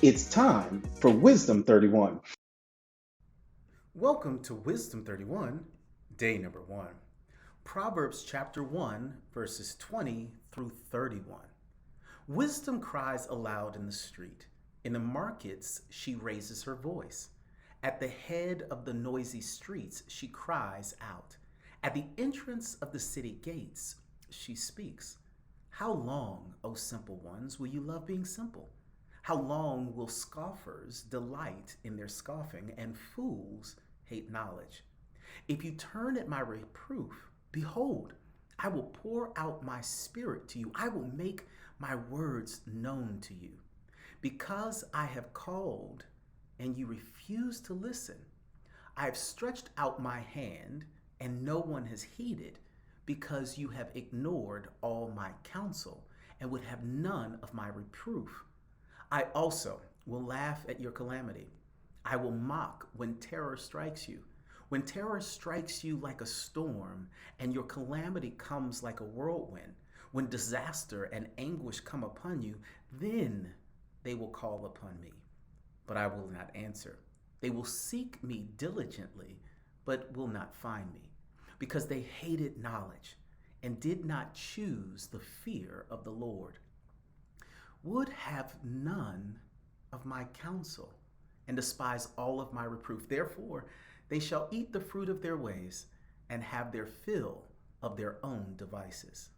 It's time for Wisdom 31. Welcome to Wisdom 31, day number 1. Proverbs chapter 1, verses 20 through 31. Wisdom cries aloud in the street. In the markets, she raises her voice. At the head of the noisy streets, she cries out. At the entrance of the city gates, she speaks. How long, O simple ones, will you love being simple? How long will scoffers delight in their scoffing and fools hate knowledge? If you turn at my reproof, behold, I will pour out my spirit to you. I will make my words known to you. Because I have called and you refuse to listen, I have stretched out my hand and no one has heeded, because you have ignored all my counsel and would have none of my reproof. I also will laugh at your calamity. I will mock when terror strikes you. When terror strikes you like a storm and your calamity comes like a whirlwind, when disaster and anguish come upon you, then they will call upon me, but I will not answer. They will seek me diligently, but will not find me, because they hated knowledge and did not choose the fear of the Lord. Would have none of my counsel and despise all of my reproof. Therefore, they shall eat the fruit of their ways and have their fill of their own devices.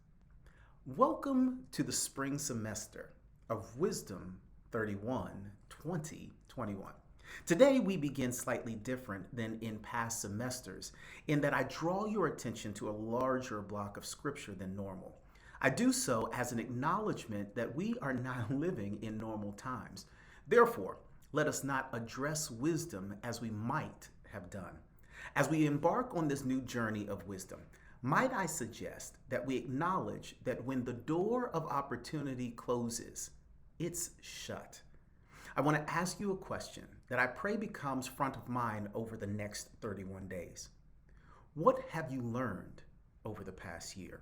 Welcome to the spring semester of Wisdom 31 2021. Today, we begin slightly different than in past semesters in that I draw your attention to a larger block of scripture than normal. I do so as an acknowledgement that we are not living in normal times. Therefore, let us not address wisdom as we might have done. As we embark on this new journey of wisdom, might I suggest that we acknowledge that when the door of opportunity closes, it's shut. I want to ask you a question that I pray becomes front of mind over the next 31 days. What have you learned over the past year?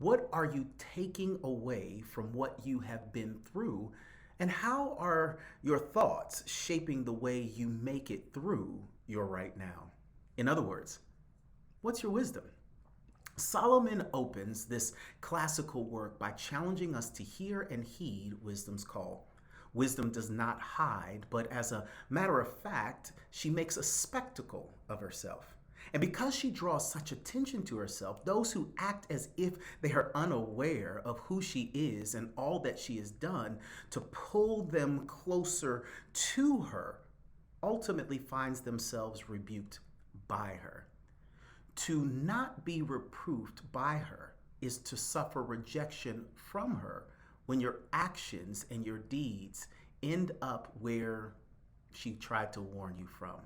What are you taking away from what you have been through? And how are your thoughts shaping the way you make it through your right now? In other words, what's your wisdom? Solomon opens this classical work by challenging us to hear and heed wisdom's call. Wisdom does not hide, but as a matter of fact, she makes a spectacle of herself. And because she draws such attention to herself, those who act as if they are unaware of who she is and all that she has done to pull them closer to her ultimately finds themselves rebuked by her. To not be reproved by her is to suffer rejection from her when your actions and your deeds end up where she tried to warn you from.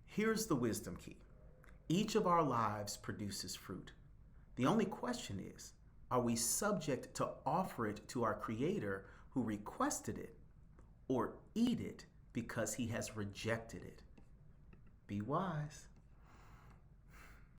Here's the wisdom key. Each of our lives produces fruit. The only question is, are we subject to offer it to our Creator who requested it, or eat it because he has rejected it? Be wise.